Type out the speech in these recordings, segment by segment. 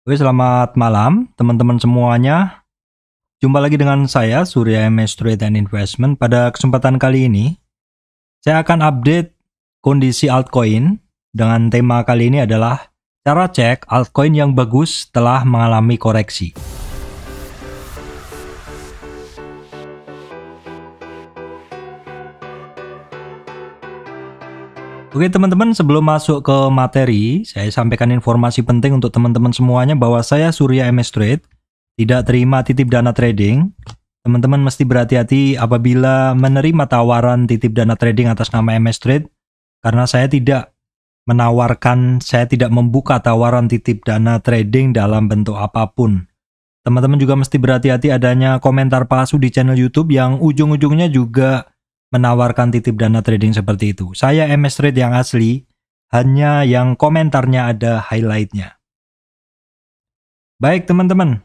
Oke, selamat malam teman-teman semuanya. Jumpa lagi dengan saya, Surya MS Trade and Investment. Pada kesempatan kali ini, saya akan update kondisi altcoin dengan tema kali ini adalah cara cek altcoin yang bagus setelah mengalami koreksi. Oke teman-teman, sebelum masuk ke materi, saya sampaikan informasi penting untuk teman-teman semuanya bahwa saya Surya MS Trade tidak terima titip dana trading. Teman-teman mesti berhati-hati apabila menerima tawaran titip dana trading atas nama MS Trade, karena saya tidak menawarkan, saya tidak membuka tawaran titip dana trading dalam bentuk apapun. Teman-teman juga mesti berhati-hati adanya komentar palsu di channel YouTube yang ujung-ujungnya juga menawarkan titip dana trading seperti itu. Saya MS Trade yang asli, hanya yang komentarnya ada highlightnya. Baik teman-teman,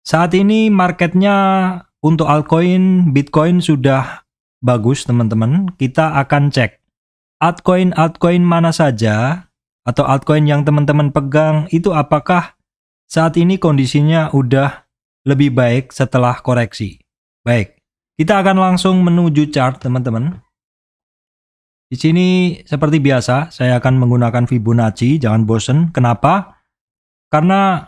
saat ini marketnya untuk altcoin, Bitcoin sudah bagus teman-teman. Kita akan cek altcoin mana saja atau altcoin yang teman-teman pegang itu apakah saat ini kondisinya udah lebih baik setelah koreksi. Baik. Kita akan langsung menuju chart, teman-teman. Di sini seperti biasa, saya akan menggunakan Fibonacci, jangan bosen. Kenapa? Karena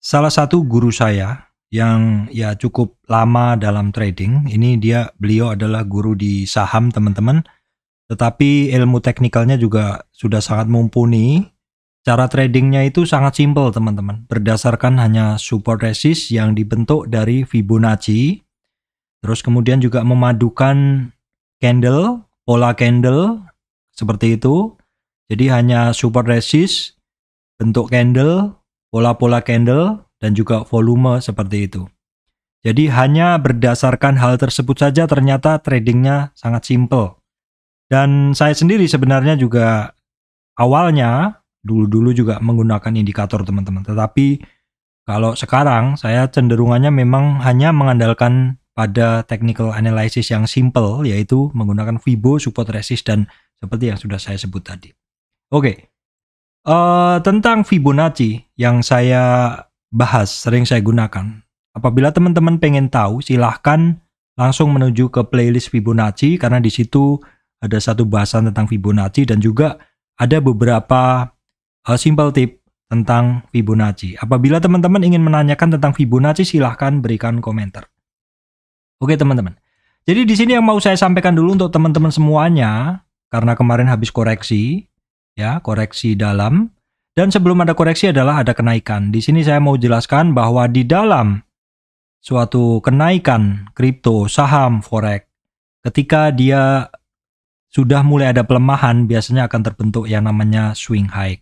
salah satu guru saya yang ya cukup lama dalam trading, beliau adalah guru di saham, teman-teman. Tetapi ilmu teknikalnya juga sudah sangat mumpuni. Cara tradingnya itu sangat simpel, teman-teman. Berdasarkan hanya support resist yang dibentuk dari Fibonacci. Terus kemudian juga memadukan candle, pola candle, seperti itu. Jadi hanya support resist, bentuk candle, pola-pola candle, dan juga volume seperti itu. Jadi hanya berdasarkan hal tersebut saja ternyata tradingnya sangat simple. Dan saya sendiri sebenarnya juga awalnya, dulu-dulu juga menggunakan indikator teman-teman. Tetapi kalau sekarang saya cenderungannya memang hanya mengandalkan pada technical analysis yang simple, yaitu menggunakan Fibo, support resist, dan seperti yang sudah saya sebut tadi. Oke, tentang Fibonacci yang saya bahas, sering saya gunakan. Apabila teman-teman pengen tahu, silahkan langsung menuju ke playlist Fibonacci, karena di situ ada satu bahasan tentang Fibonacci, dan juga ada beberapa simple tip tentang Fibonacci. Apabila teman-teman ingin menanyakan tentang Fibonacci, silahkan berikan komentar. Oke teman-teman, jadi di sini yang mau saya sampaikan dulu untuk teman-teman semuanya, karena kemarin habis koreksi, ya koreksi dalam, dan sebelum ada koreksi adalah ada kenaikan. Di sini saya mau jelaskan bahwa di dalam suatu kenaikan kripto, saham, forex, ketika dia sudah mulai ada pelemahan, biasanya akan terbentuk yang namanya swing high.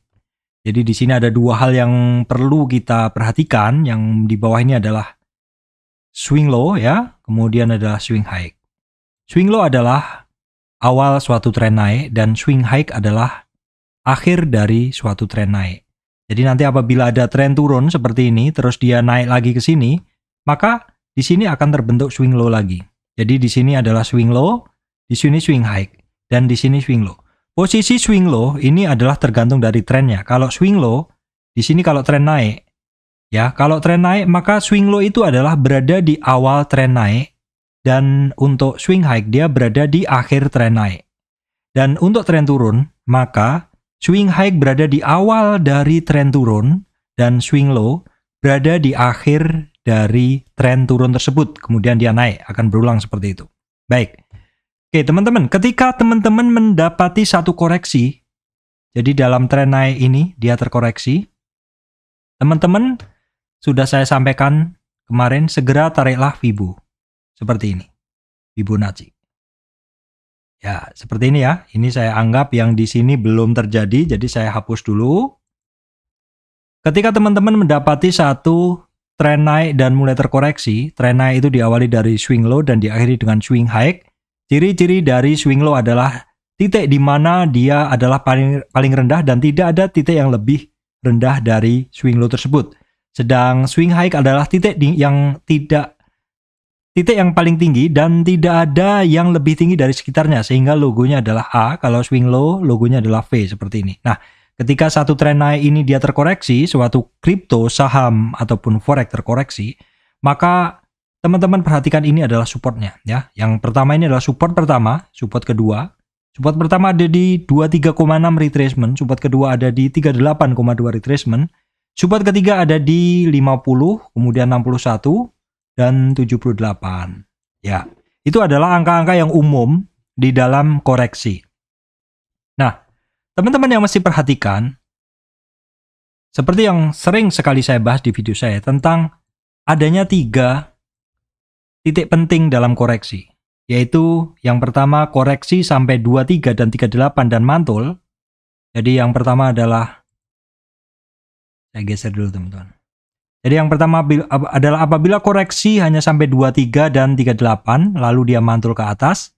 Jadi di sini ada dua hal yang perlu kita perhatikan, yang di bawah ini adalah swing low ya, kemudian adalah swing high. Swing low adalah awal suatu tren naik dan swing high adalah akhir dari suatu tren naik. Jadi nanti apabila ada tren turun seperti ini terus dia naik lagi ke sini, maka di sini akan terbentuk swing low lagi. Jadi di sini adalah swing low, di sini swing high dan di sini swing low. Posisi swing low ini adalah tergantung dari trennya. Kalau swing low di sini kalau tren naik, ya, kalau tren naik maka swing low itu adalah berada di awal tren naik, dan untuk swing high dia berada di akhir tren naik. Dan untuk tren turun, maka swing high berada di awal dari tren turun dan swing low berada di akhir dari tren turun tersebut. Kemudian dia naik, akan berulang seperti itu. Baik. Oke, teman-teman, ketika teman-teman mendapati satu koreksi, jadi dalam tren naik ini dia terkoreksi, teman-teman sudah saya sampaikan kemarin, segera tariklah Fibo. Seperti ini. Fibonacci. Ya, seperti ini ya. Ini saya anggap yang di sini belum terjadi, jadi saya hapus dulu. Ketika teman-teman mendapati satu tren naik dan mulai terkoreksi, tren naik itu diawali dari swing low dan diakhiri dengan swing high. Ciri-ciri dari swing low adalah titik di mana dia adalah paling rendah dan tidak ada titik yang lebih rendah dari swing low tersebut. Sedang swing high adalah titik yang paling tinggi dan tidak ada yang lebih tinggi dari sekitarnya, sehingga logonya adalah A. Kalau swing low, logonya adalah V seperti ini. Nah, Ketika satu tren naik ini dia terkoreksi, suatu kripto, saham, ataupun forex terkoreksi, maka teman-teman perhatikan ini adalah supportnya. Ya. Yang pertama ini adalah support pertama, support kedua. Support pertama ada di 23,6 retracement, support kedua ada di 38,2 retracement, support ketiga ada di 50, kemudian 61, dan 78. Ya, itu adalah angka-angka yang umum di dalam koreksi. Nah, teman-teman yang mesti perhatikan, seperti yang sering sekali saya bahas di video saya tentang adanya 3 titik penting dalam koreksi, yaitu yang pertama koreksi sampai 23 dan 38 dan mantul. Jadi yang pertama adalah, saya geser dulu teman-teman. Jadi yang pertama adalah apabila koreksi hanya sampai 23 dan 38 lalu dia mantul ke atas,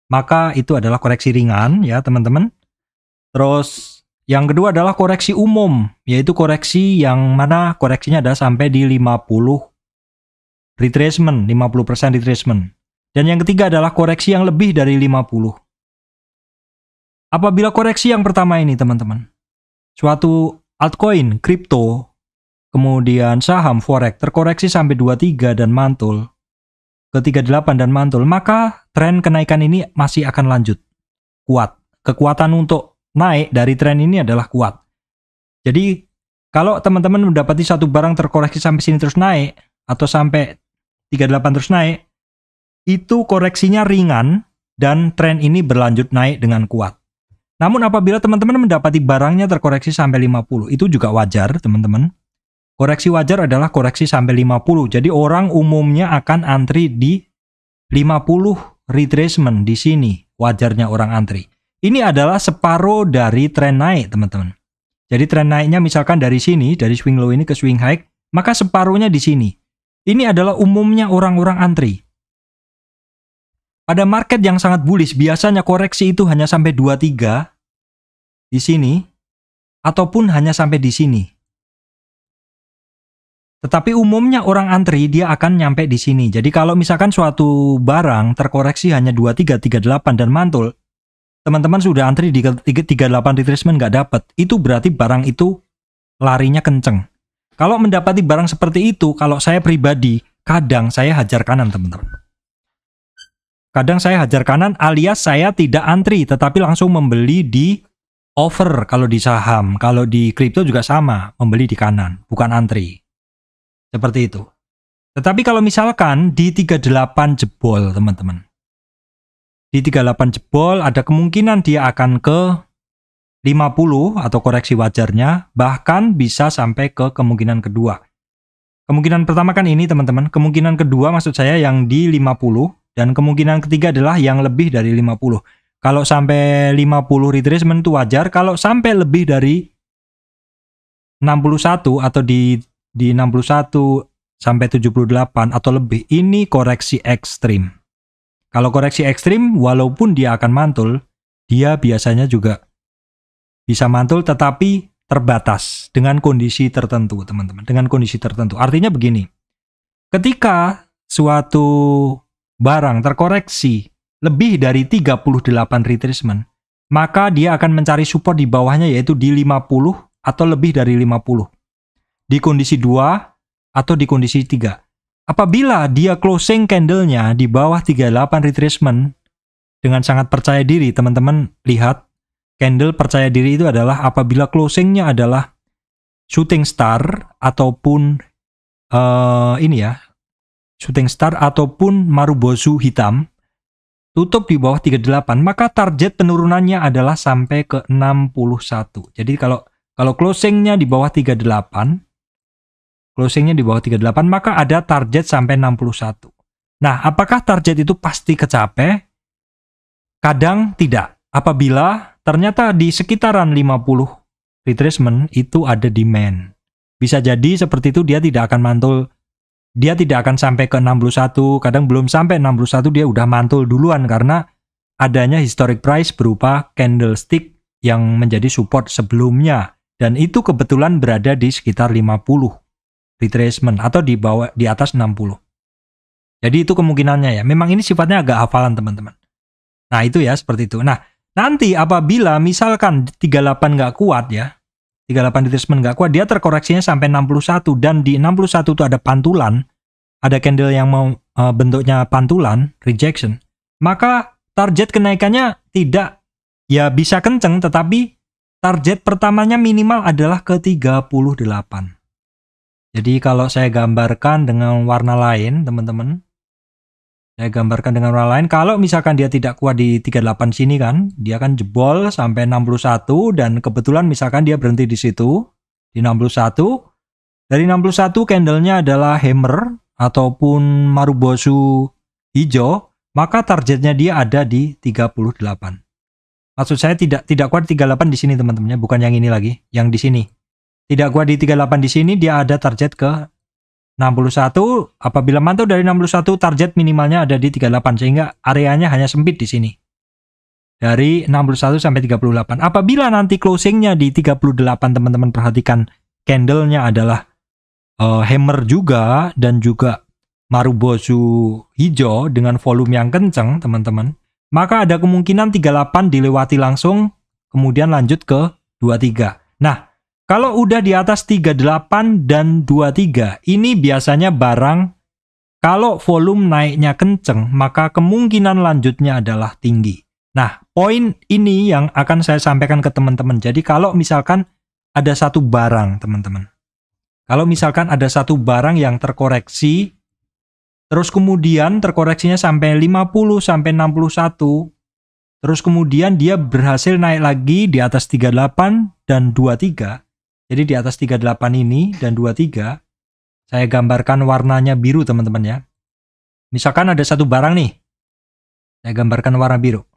maka itu adalah koreksi ringan ya teman-teman. Terus yang kedua adalah koreksi umum, yaitu koreksi yang mana koreksinya ada sampai di 50 retracement, 50% retracement. Dan yang ketiga adalah koreksi yang lebih dari 50. Apabila koreksi yang pertama ini teman-teman, suatu altcoin, kripto, kemudian saham, forex terkoreksi sampai 23 dan mantul ke 38 dan mantul, maka tren kenaikan ini masih akan lanjut. Kuat. Kekuatan untuk naik dari tren ini adalah kuat. Jadi kalau teman-teman mendapati satu barang terkoreksi sampai sini terus naik atau sampai 38 terus naik, itu koreksinya ringan dan tren ini berlanjut naik dengan kuat. Namun apabila teman-teman mendapati barangnya terkoreksi sampai 50, itu juga wajar teman-teman. Koreksi wajar adalah koreksi sampai 50. Jadi orang umumnya akan antri di 50 retracement di sini, wajarnya orang antri. Ini adalah separuh dari tren naik, teman-teman. Jadi tren naiknya misalkan dari sini, dari swing low ini ke swing high, maka separuhnya di sini. Ini adalah umumnya orang-orang antri. Pada market yang sangat bullish, biasanya koreksi itu hanya sampai 23 di sini, ataupun hanya sampai di sini. Tetapi umumnya orang antri, dia akan nyampe di sini. Jadi kalau misalkan suatu barang terkoreksi hanya 23, 38 dan mantul, teman-teman sudah antri di 38 retracement nggak dapat, itu berarti barang itu larinya kenceng. Kalau mendapati barang seperti itu, kalau saya pribadi, kadang saya hajar kanan teman-teman. Kadang saya hajar kanan alias saya tidak antri, tetapi langsung membeli di over kalau di saham. Kalau di kripto juga sama, membeli di kanan, bukan antri. Seperti itu. Tetapi kalau misalkan di 38 jebol teman-teman. Di 38 jebol ada kemungkinan dia akan ke 50 atau koreksi wajarnya, bahkan bisa sampai ke kemungkinan kedua. Kemungkinan pertama kan ini teman-teman, kemungkinan kedua maksud saya yang di 50, dan kemungkinan ketiga adalah yang lebih dari 50. Kalau sampai 50 retracement itu wajar, kalau sampai lebih dari 61 atau di 61 sampai 78 atau lebih, ini koreksi ekstrim. Kalau koreksi ekstrim, walaupun dia akan mantul, dia biasanya juga bisa mantul tetapi terbatas dengan kondisi tertentu, teman-teman. Dengan kondisi tertentu. Artinya begini, ketika suatu barang terkoreksi lebih dari 38 retracement, maka dia akan mencari support di bawahnya yaitu di 50 atau lebih dari 50. Di kondisi 2 atau di kondisi 3. Apabila dia closing candle-nya di bawah 38 retracement dengan sangat percaya diri, teman-teman lihat candle percaya diri itu adalah apabila closing-nya adalah shooting star ataupun shooting star ataupun marubozu hitam tutup di bawah 38, maka target penurunannya adalah sampai ke 61. Jadi kalau closing-nya di bawah 38, maka ada target sampai 61. Nah, apakah target itu pasti kecapai? Kadang tidak. Apabila ternyata di sekitaran 50 retracement itu ada demand. Bisa jadi seperti itu dia tidak akan mantul. Dia tidak akan sampai ke 61, kadang belum sampai 61 dia udah mantul duluan karena adanya historic price berupa candlestick yang menjadi support sebelumnya. Dan itu kebetulan berada di sekitar 50 retracement atau di bawah, di atas 60. Jadi itu kemungkinannya ya. Memang ini sifatnya agak hafalan teman-teman. Nah itu ya seperti itu. Nah nanti apabila misalkan 38 nggak kuat ya, 38 retracement nggak kuat, dia terkoreksinya sampai 61, dan di 61 itu ada pantulan, ada candle yang mau bentuknya pantulan, rejection, maka target kenaikannya tidak, ya bisa kenceng, tetapi target pertamanya minimal adalah ke 38. Jadi kalau saya gambarkan dengan warna lain, teman-teman, saya gambarkan dengan warna lain, kalau misalkan dia tidak kuat di 38 sini kan, dia akan jebol sampai 61, dan kebetulan misalkan dia berhenti di situ, di 61, dari 61 candlenya adalah hammer, ataupun marubozu hijau, maka targetnya dia ada di 38. Maksud saya tidak kuat 38 di sini teman-teman, bukan yang ini lagi, yang di sini. Tidak kuat di 38 di sini, dia ada target ke 61. Apabila mantul dari 61, target minimalnya ada di 38, sehingga areanya hanya sempit di sini. Dari 61 sampai 38. Apabila nanti closingnya di 38, teman-teman perhatikan candlenya adalah hammer juga, dan juga marubozu hijau dengan volume yang kencang, teman-teman, maka ada kemungkinan 38 dilewati langsung, kemudian lanjut ke 23. Nah, kalau udah di atas 38 dan 23, ini biasanya barang, kalau volume naiknya kenceng, maka kemungkinan lanjutnya adalah tinggi. Nah, poin ini yang akan saya sampaikan ke teman-teman. Jadi kalau misalkan ada satu barang, teman-teman, kalau misalkan ada satu barang yang terkoreksi, terus kemudian terkoreksinya sampai 50 sampai 61, terus kemudian dia berhasil naik lagi di atas 38 dan 23. Jadi di atas 38 ini dan 23, saya gambarkan warnanya biru teman-teman ya. Misalkan ada satu barang nih, saya gambarkan warna biru.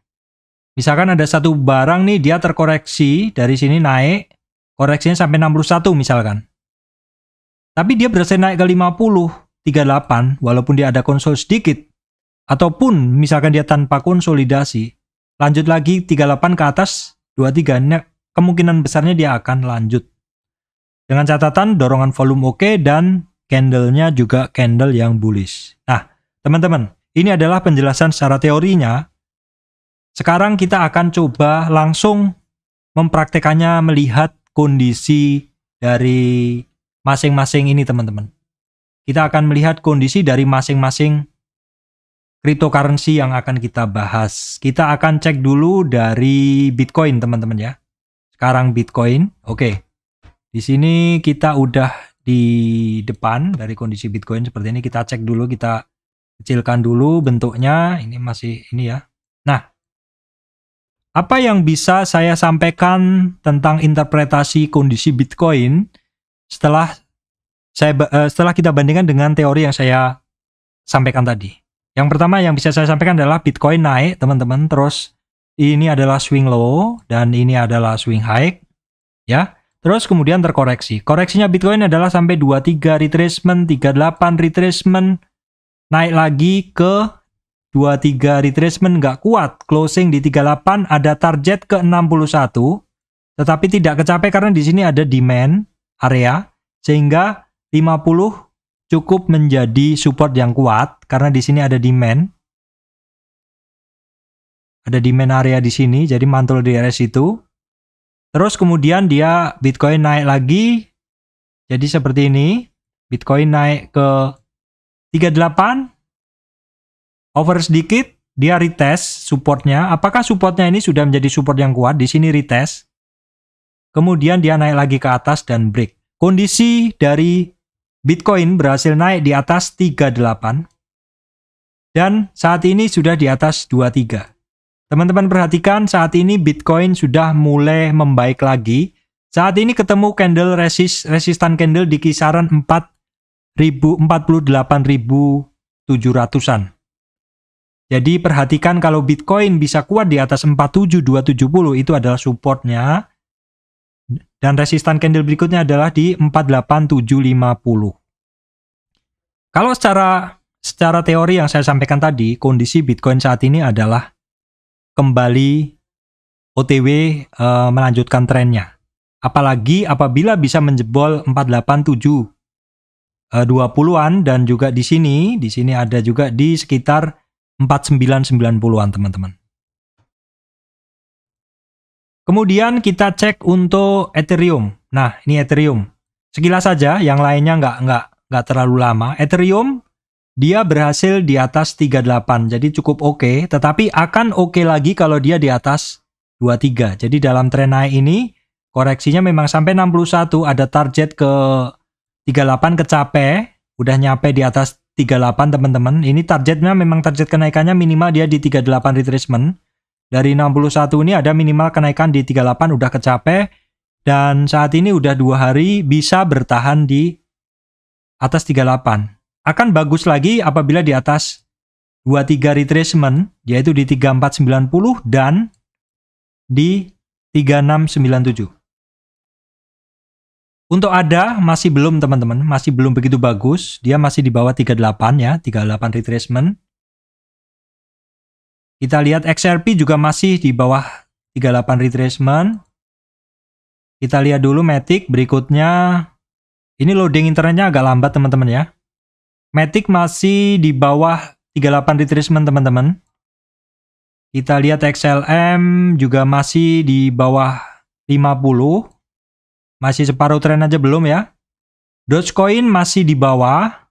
Misalkan ada satu barang nih, dia terkoreksi dari sini naik, koreksinya sampai 61 misalkan. Tapi dia berhasil naik ke 50, 38, walaupun dia ada konsol sedikit, ataupun misalkan dia tanpa konsolidasi, lanjut lagi 38 ke atas 23, kemungkinan besarnya dia akan lanjut. Dengan catatan dorongan volume oke, dan candlenya juga candle yang bullish. Nah, teman-teman, ini adalah penjelasan secara teorinya. Sekarang kita akan coba langsung mempraktekannya, melihat kondisi dari masing-masing ini, teman-teman. Kita akan melihat kondisi dari masing-masing cryptocurrency yang akan kita bahas. Kita akan cek dulu dari Bitcoin, teman-teman ya. Sekarang Bitcoin, oke. Di sini kita udah di depan dari kondisi Bitcoin seperti ini. Kita cek dulu, kita kecilkan dulu bentuknya. Ini masih ini ya. Nah, apa yang bisa saya sampaikan tentang interpretasi kondisi Bitcoin setelah kita bandingkan dengan teori yang saya sampaikan tadi. Yang pertama yang bisa saya sampaikan adalah Bitcoin naik, teman-teman. Terus ini adalah swing low dan ini adalah swing high, ya. Terus kemudian terkoreksi. Koreksinya Bitcoin adalah sampai 23 retracement, 38 retracement, naik lagi ke 23 retracement, nggak kuat. Closing di 38, ada target ke 61, tetapi tidak kecapai karena di sini ada demand area, sehingga 50 cukup menjadi support yang kuat karena di sini ada demand. Ada demand area di sini, jadi mantul di area situ. Terus kemudian dia Bitcoin naik lagi. Jadi seperti ini. Bitcoin naik ke 38. Over sedikit, dia retest supportnya. Apakah supportnya ini sudah menjadi support yang kuat? Di sini retest. Kemudian dia naik lagi ke atas dan break. Kondisi dari Bitcoin berhasil naik di atas 38. Dan saat ini sudah di atas 23. Teman-teman perhatikan, saat ini Bitcoin sudah mulai membaik lagi. Saat ini ketemu candle resistan candle di kisaran 48.700-an. Jadi perhatikan kalau Bitcoin bisa kuat di atas 47.270, itu adalah supportnya. Dan resistan candle berikutnya adalah di 48.750. Kalau secara teori yang saya sampaikan tadi, kondisi Bitcoin saat ini adalah kembali OTW melanjutkan trennya. Apalagi apabila bisa menjebol 48.720-an, dan juga di sini ada juga di sekitar 4990-an, teman-teman. Kemudian kita cek untuk Ethereum. Nah, ini Ethereum. Sekilas saja, yang lainnya nggak terlalu lama. Ethereum dia berhasil di atas 38, jadi cukup oke. Tetapi akan oke lagi kalau dia di atas 23. Jadi dalam tren naik ini koreksinya memang sampai 61, ada target ke 38 kecapai, udah nyampe di atas 38 teman-teman. Ini targetnya memang target kenaikannya minimal dia di 38 retracement. Dari 61 ini ada minimal kenaikan di 38 udah kecapai. Dan saat ini udah 2 hari bisa bertahan di atas 38. Akan bagus lagi apabila di atas 23 retracement, yaitu di 3490 dan di 3697. Untuk ADA masih belum teman-teman, masih belum begitu bagus. Dia masih di bawah 38 ya, 38 retracement. Kita lihat XRP juga masih di bawah 38 retracement. Kita lihat dulu Matic berikutnya. Ini loading internetnya agak lambat teman-teman ya. Matic masih di bawah 38 retracement teman-teman. Kita lihat XLM juga masih di bawah 50. Masih separuh tren aja belum ya. Dogecoin masih di bawah.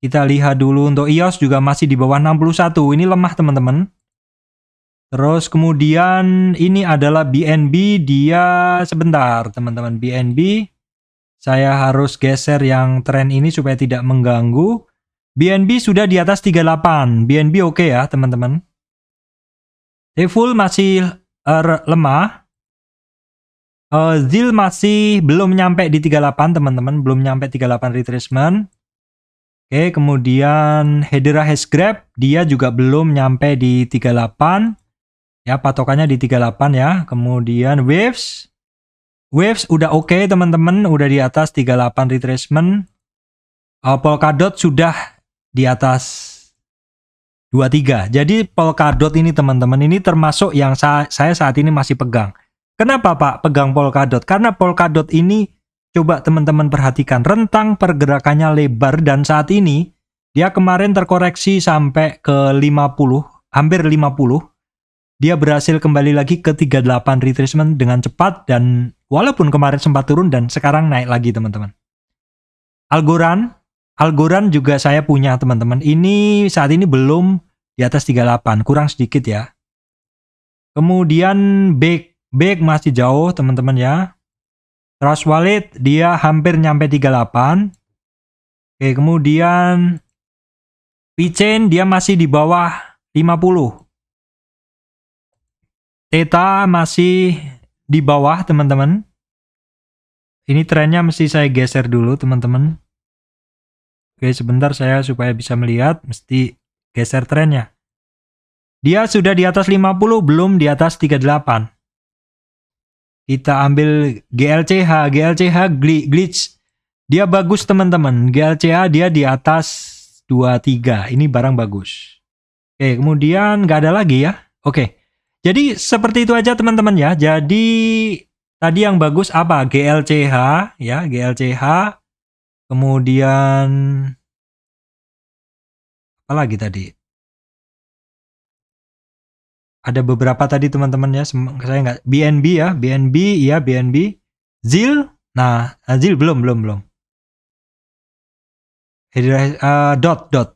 Kita lihat dulu untuk EOS juga masih di bawah 61. Ini lemah teman-teman. Terus kemudian ini adalah BNB, dia sebentar teman-teman. BNB saya harus geser yang tren ini supaya tidak mengganggu. BNB sudah di atas 38. BNB oke ya teman-teman. Full masih lemah. ZIL masih belum nyampe di 38 teman-teman, belum nyampe 38 retracement. Oke, kemudian Hedera Hashgraph dia juga belum nyampe di 38. Ya, patokannya di 38 ya. Kemudian Waves udah oke teman-teman, udah di atas 38 retracement. Polkadot sudah di atas 23. Jadi Polkadot ini teman-teman, ini termasuk yang saya saat ini masih pegang. Kenapa Pak pegang Polkadot? Karena Polkadot ini coba teman-teman perhatikan, rentang pergerakannya lebar dan saat ini dia kemarin terkoreksi sampai ke 50, hampir 50. Dia berhasil kembali lagi ke 38 retracement dengan cepat dan walaupun kemarin sempat turun dan sekarang naik lagi teman-teman. Algorand juga saya punya teman-teman. Ini saat ini belum di atas 38, kurang sedikit ya. Kemudian Bake masih jauh teman-teman ya. Trust Wallet dia hampir nyampe 38. Oke, kemudian VeChain dia masih di bawah 50. Theta masih di bawah teman-teman. Ini trennya mesti saya geser dulu teman-teman. Oke, sebentar saya supaya bisa melihat, mesti geser trennya. Dia sudah di atas 50, belum di atas 38. Kita ambil GLCH glitch. Dia bagus teman-teman. GLCH dia di atas 23. Ini barang bagus. Oke, kemudian nggak ada lagi ya. Oke. Jadi seperti itu aja teman-teman ya. Jadi tadi yang bagus apa? GLCH ya, GLCH. Kemudian apa lagi tadi? Ada beberapa tadi teman-teman ya. Saya nggak BNB ya, BNB. ZIL. Nah, ZIL belum. Dot.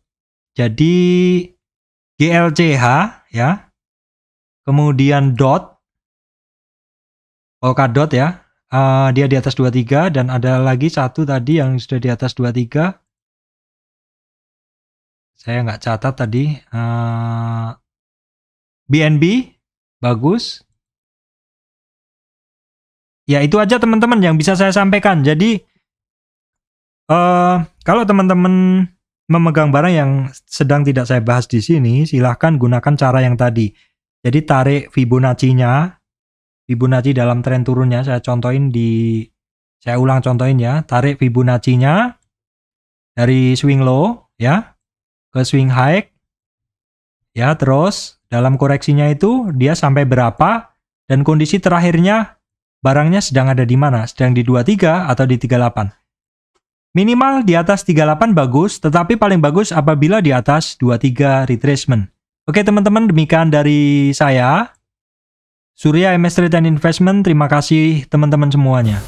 Jadi GLCH ya. Kemudian Polkadot ya, dia di atas 23 dan ada lagi satu tadi yang sudah di atas 23. Saya nggak catat tadi. BNB, bagus. Ya itu aja teman-teman yang bisa saya sampaikan. Jadi kalau teman-teman memegang barang yang sedang tidak saya bahas di sini, silahkan gunakan cara yang tadi. Jadi tarik Fibonacci-nya, Fibonacci dalam tren turunnya, saya ulang contohin ya, tarik Fibonacci-nya dari swing low ya ke swing high ya, terus dalam koreksinya itu dia sampai berapa dan kondisi terakhirnya barangnya sedang ada di mana, sedang di 23 atau di 38. Minimal di atas 38 bagus, tetapi paling bagus apabila di atas 23 retracement. Oke teman-teman, demikian dari saya, Surya MS Trade and Investment. Terima kasih teman-teman semuanya.